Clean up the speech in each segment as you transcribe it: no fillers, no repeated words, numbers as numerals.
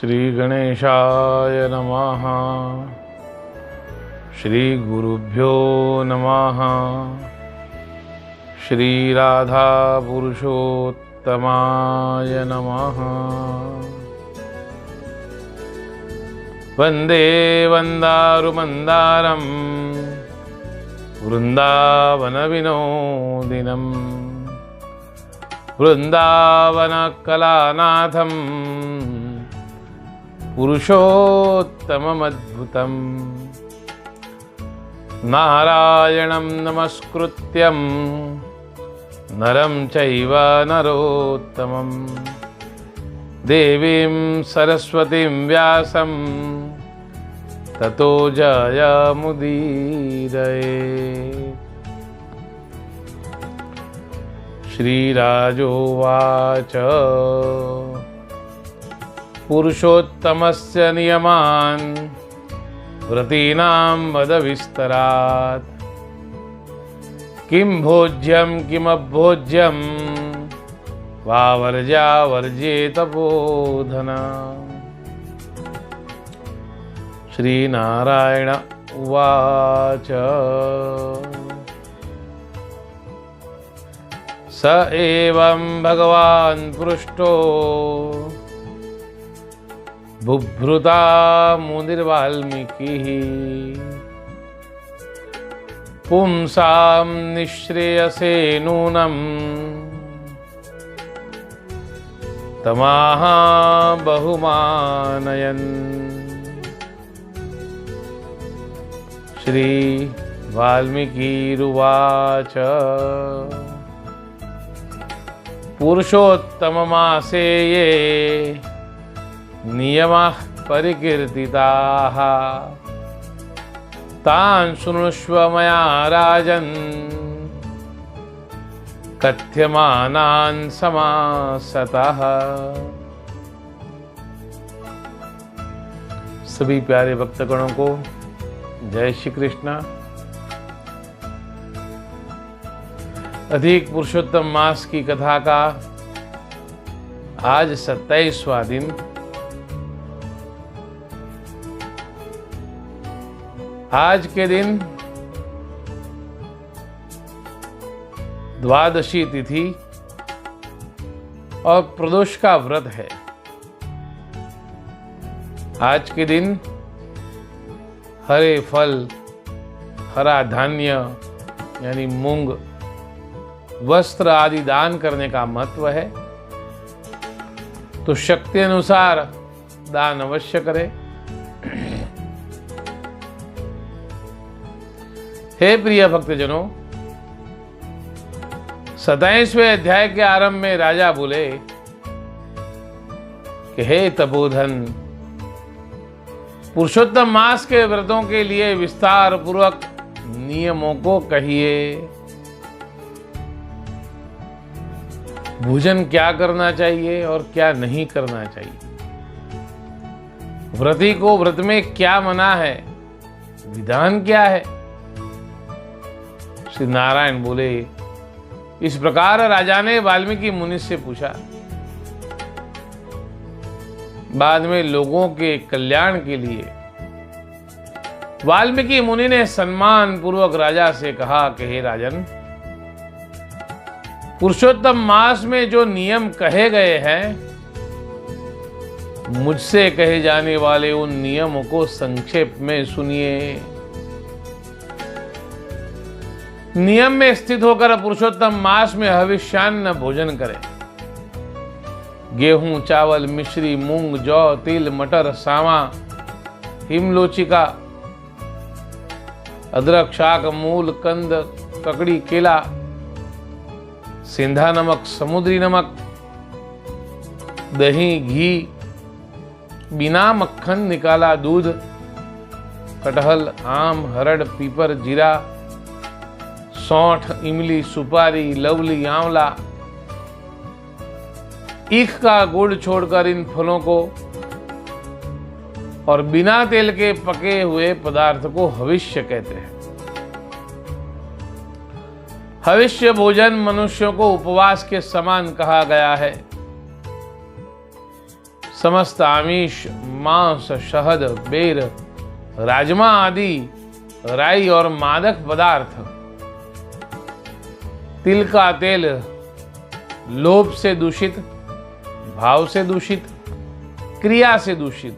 श्री गणेशाय नमः। श्री गुरुभ्यो नमः। श्री राधा पुरुषोत्तमाय नमः। वंदे वंदारुमंदारं वृंदावन विनोदिनं वृंदावन कलानाथं पुरुषोत्तममद्भुतं नारायणं नमस्कृत्यं नरं चैव नरोत्तमं देवीं सरस्वतीं व्यासं ततो जयमुदीरये। श्रीराजोवाच पुरुषोत्तमस्य नियमान् व्रतीनां वद विस्तरात्। किं भोज्यं किमभोज्यं वा वर्ज्या वर्जेत बोधना। श्रीनारायण उवाच स एवं भगवान् पृष्टो बुभ्रुता मुनिर्वाल्मीकिः पुंसां निःश्रेयसे नूनं तमाह बहुमानयन्। श्री वाल्मीकिरुवाच पुरुषोत्तममासे ये नियमाः परिकीर्तिताः तान् शृणुष्व मया राजन् कथ्यमानान् समासतः। सभी प्यारे भक्तगणों को जय श्री कृष्ण। अधिक पुरुषोत्तम मास की कथा का आज 27वां दिन। आज के दिन द्वादशी तिथि और प्रदोष का व्रत है। आज के दिन हरे फल, हरा धान्य यानी मूंग, वस्त्र आदि दान करने का महत्व है, तो शक्ति अनुसार दान अवश्य करें। हे प्रिय भक्तजनों, 27वें अध्याय के आरंभ में राजा बोले कि हे तपोधन, पुरुषोत्तम मास के व्रतों के लिए विस्तार पूर्वक नियमों को कहिए। भोजन क्या करना चाहिए और क्या नहीं करना चाहिए, व्रती को व्रत में क्या मना है, विधान क्या है। श्री नारायण बोले, इस प्रकार राजा ने वाल्मीकि मुनि से पूछा। बाद में लोगों के कल्याण के लिए वाल्मीकि मुनि ने सम्मान पूर्वक राजा से कहा कि हे राजन, पुरुषोत्तम मास में जो नियम कहे गए हैं, मुझसे कहे जाने वाले उन नियमों को संक्षेप में सुनिए। नियम में स्थित होकर पुरुषोत्तम मास में हविष्यान्न भोजन करें। गेहूं, चावल, मिश्री, मूंग, जौ, तिल, मटर, सावा, हिमलोचिका, अदरक, शाक, मूल, कंद, ककड़ी, केला, सेंधा नमक, समुद्री नमक, दही, घी, बिना मक्खन निकाला दूध, कटहल, आम, हरड़, पीपर, जीरा, सौंठ, इमली, सुपारी, लवली, आंवला, ईख का गुड़ छोड़कर इन फलों को और बिना तेल के पके हुए पदार्थ को हविष्य कहते हैं। हविष्य भोजन मनुष्यों को उपवास के समान कहा गया है। समस्त आमिष, मांस, शहद, बेर, राजमा आदि राई और मादक पदार्थ, तिल का तेल, लोभ से दूषित, भाव से दूषित, क्रिया से दूषित,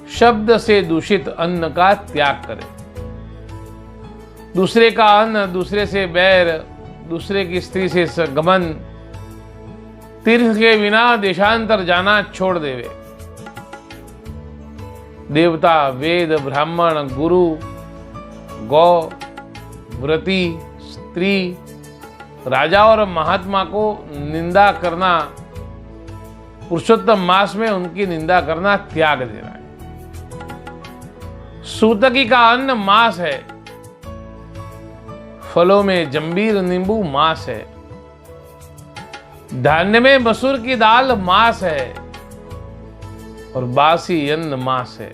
शब्द से दूषित अन्न का त्याग करें। दूसरे का अन्न, दूसरे से बैर, दूसरे की स्त्री से संगमन, तीर्थ के बिना देशांतर जाना छोड़ देवे। देवता, वेद, ब्राह्मण, गुरु, गौ, व्रती, स्त्री, राजा और महात्मा को निंदा करना, पुरुषोत्तम मास में उनकी निंदा करना त्याग देना है। सूतकी का अन्न मांस है, फलों में जंबीर, नींबू मांस है, धान्य में मसूर की दाल मांस है और बासी अन्न मांस है।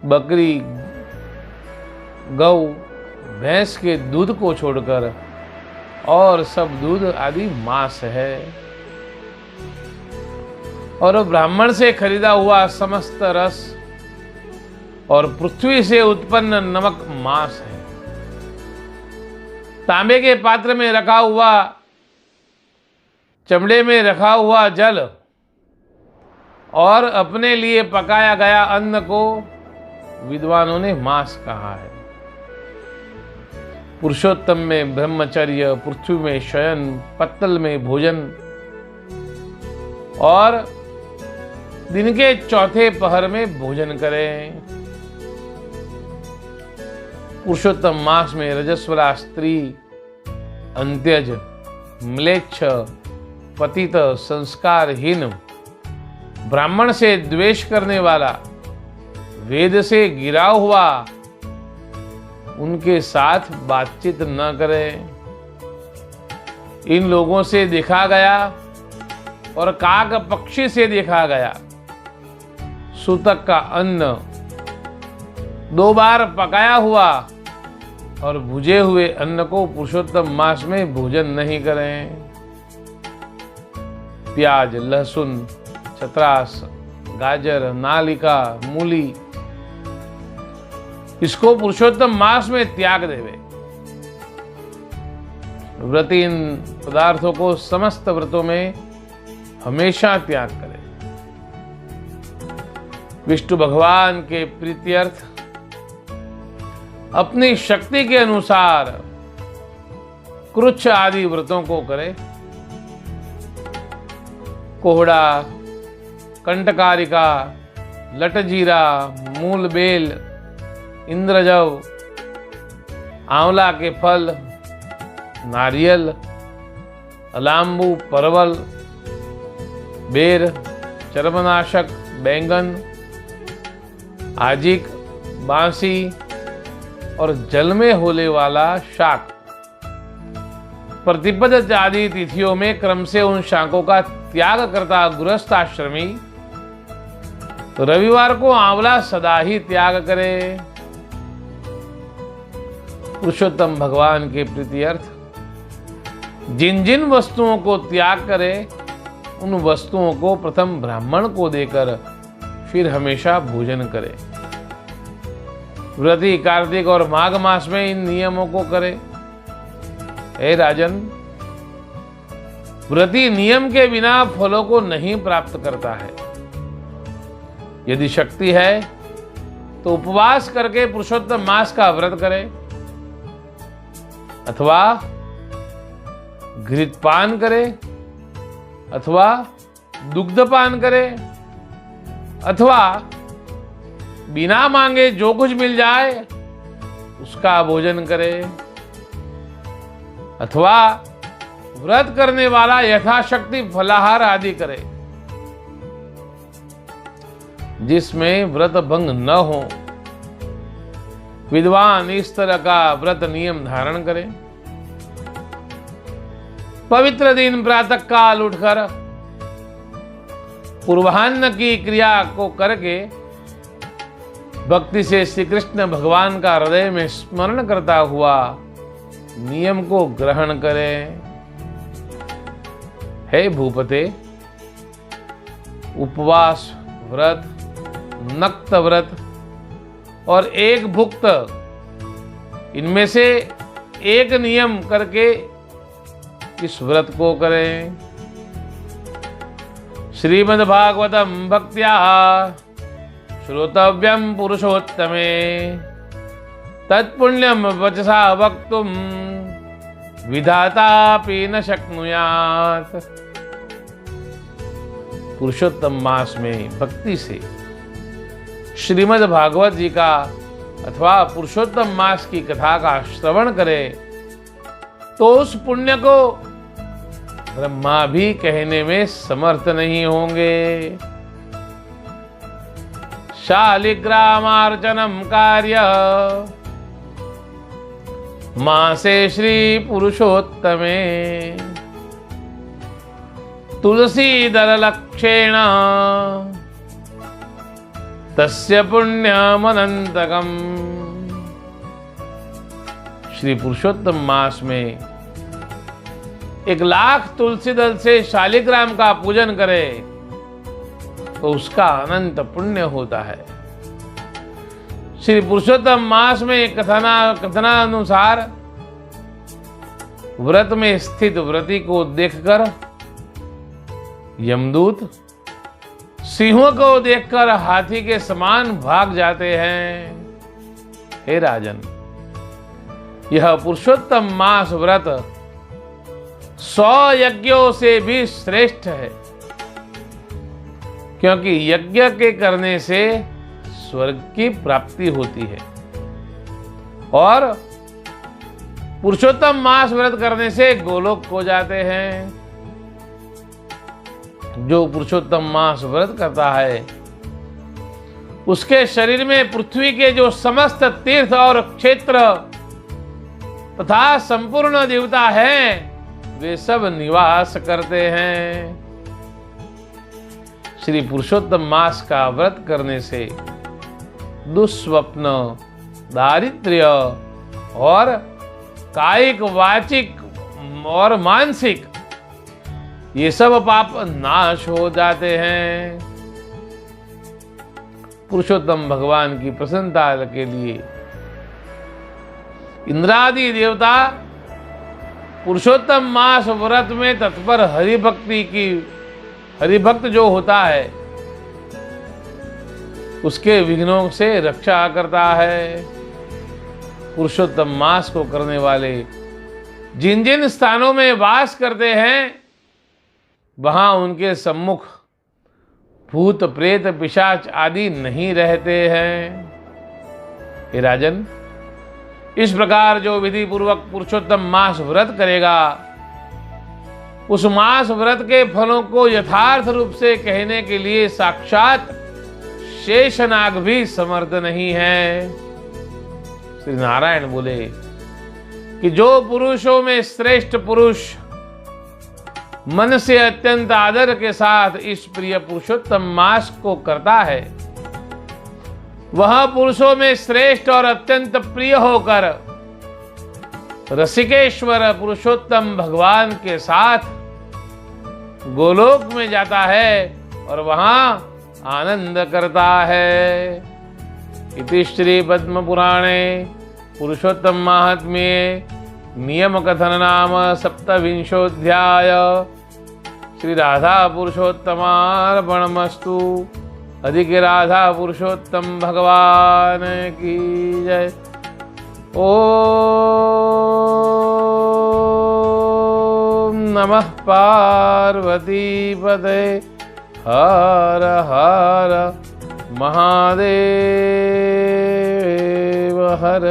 बकरी, गौ, भैंस के दूध को छोड़कर और सब दूध आदि मांस है। और ब्राह्मण से खरीदा हुआ समस्त रस और पृथ्वी से उत्पन्न नमक मांस है। तांबे के पात्र में रखा हुआ, चमड़े में रखा हुआ जल और अपने लिए पकाया गया अन्न को विद्वानों ने मांस कहा है। पुरुषोत्तम में ब्रह्मचर्य, पृथ्वी में शयन, पत्तल में भोजन और दिन के चौथे पहर में भोजन करें। पुरुषोत्तम मास में रजस्वला स्त्री, अंत्यज, म्लेच्छ, पतित, संस्कारहीन, ब्राह्मण से द्वेष करने वाला, वेद से गिरा हुआ, उनके साथ बातचीत न करें। इन लोगों से देखा गया और काग पक्षी से देखा गया। सूतक का अन्न 2 बार पकाया हुआ और भुजे हुए अन्न को पुरुषोत्तम मास में भोजन नहीं करें। प्याज, लहसुन, छत्रास, गाजर, नालिका, मूली, इसको पुरुषोत्तम मास में त्याग देवे। व्रती इन पदार्थों को समस्त व्रतों में हमेशा त्याग करे। विष्णु भगवान के प्रीत्यर्थ अपनी शक्ति के अनुसार कृच्छ आदि व्रतों को करे। कोहड़ा, कंटकारिका, लटजीरा, मूल बेल, इंद्रजव, आंवला के फल, नारियल, अलाम्बू, परवल, बेर, चर्मनाशक, बैंगन, आजिक, बांसी और जल में होने वाला शाक। प्रतिपद आदि तिथियों में क्रम से उन शाकों का त्याग करता गृहस्थ आश्रमी रविवार को आंवला सदा ही त्याग करे। पुरुषोत्तम भगवान के प्रीत्यर्थ जिन जिन वस्तुओं को त्याग करे, उन वस्तुओं को प्रथम ब्राह्मण को देकर फिर हमेशा भोजन करे। व्रती कार्तिक और माघ मास में इन नियमों को करे। हे राजन, व्रती नियम के बिना फलों को नहीं प्राप्त करता है। यदि शक्ति है तो उपवास करके पुरुषोत्तम मास का व्रत करे, अथवा घृतपान करे, अथवा दुग्धपान करे, अथवा बिना मांगे जो कुछ मिल जाए उसका भोजन करे, अथवा व्रत करने वाला यथाशक्ति फलाहार आदि करे। जिसमें व्रत भंग न हो, विद्वान इस तरह का व्रत नियम धारण करें। पवित्र दिन प्रातः काल उठकर पूर्वाह्न की क्रिया को करके भक्ति से श्री कृष्ण भगवान का हृदय में स्मरण करता हुआ नियम को ग्रहण करें। हे भूपते, उपवास व्रत, नक्त व्रत और एक भुक्त, इनमें से एक नियम करके इस व्रत को करें। श्रीमद्भागवतम भक्त्या श्रोतव्यम पुरुषोत्तमे तत्पुण्यम वचसा वक्तुम विधातापि न शक्नुयात्। पुरुषोत्तम मास में भक्ति से श्रीमद् भागवत जी का अथवा पुरुषोत्तम मास की कथा का श्रवण करे तो उस पुण्य को ब्रह्मा भी कहने में समर्थ नहीं होंगे। शालिग्रामार्चनम कार्य मासे श्री पुरुषोत्तमे तुलसीदल लक्षेण तस्य पुण्यमनंतकम। श्री पुरुषोत्तम मास में 1,00,000 तुलसी दल से शालिग्राम का पूजन करे तो उसका अनंत पुण्य होता है। श्री पुरुषोत्तम मास में कथनानुसार व्रत में स्थित व्रती को देखकर यमदूत सिंहों को देखकर हाथी के समान भाग जाते हैं। हे राजन, यह पुरुषोत्तम मास व्रत 100 यज्ञों से भी श्रेष्ठ है, क्योंकि यज्ञ के करने से स्वर्ग की प्राप्ति होती है और पुरुषोत्तम मास व्रत करने से गोलोक हो जाते हैं। जो पुरुषोत्तम मास व्रत करता है उसके शरीर में पृथ्वी के जो समस्त तीर्थ और क्षेत्र तथा संपूर्ण देवता हैं वे सब निवास करते हैं। श्री पुरुषोत्तम मास का व्रत करने से दुस्वप्न, दारिद्र्य और कायिक, वाचिक और मानसिक ये सब पाप नाश हो जाते हैं। पुरुषोत्तम भगवान की प्रसन्नता के लिए इंद्रादि देवता पुरुषोत्तम मास व्रत में तत्पर हरिभक्त जो होता है उसके विघ्नों से रक्षा करता है। पुरुषोत्तम मास को करने वाले जिन जिन स्थानों में वास करते हैं वहां उनके सम्मुख भूत, प्रेत, पिशाच आदि नहीं रहते हैं। हे राजन, इस प्रकार जो विधि पूर्वक पुरुषोत्तम मास व्रत करेगा उस मास व्रत के फलों को यथार्थ रूप से कहने के लिए साक्षात शेषनाग भी समर्थ नहीं है। श्री नारायण बोले कि जो पुरुषों में श्रेष्ठ पुरुष मन से अत्यंत आदर के साथ इस प्रिय पुरुषोत्तम मास को करता है वह पुरुषों में श्रेष्ठ और अत्यंत प्रिय होकर रसिकेश्वर पुरुषोत्तम भगवान के साथ गोलोक में जाता है और वहां आनंद करता है। इति श्री पद्म पुराणे पुरुषोत्तम महात्म्ये नियम कथन नाम 27 श्री राधा पुरुषोत्तमार्पणमस्तु। अधिक राधा पुरुषोत्तम भगवान की जय। ओम नमः पार्वती पते हर हर महादेव हर।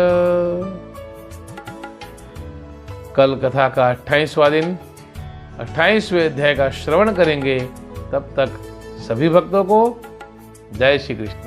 कल कथा का 28वां दिन 28वें अध्याय का श्रवण करेंगे। तब तक सभी भक्तों को जय श्री कृष्ण।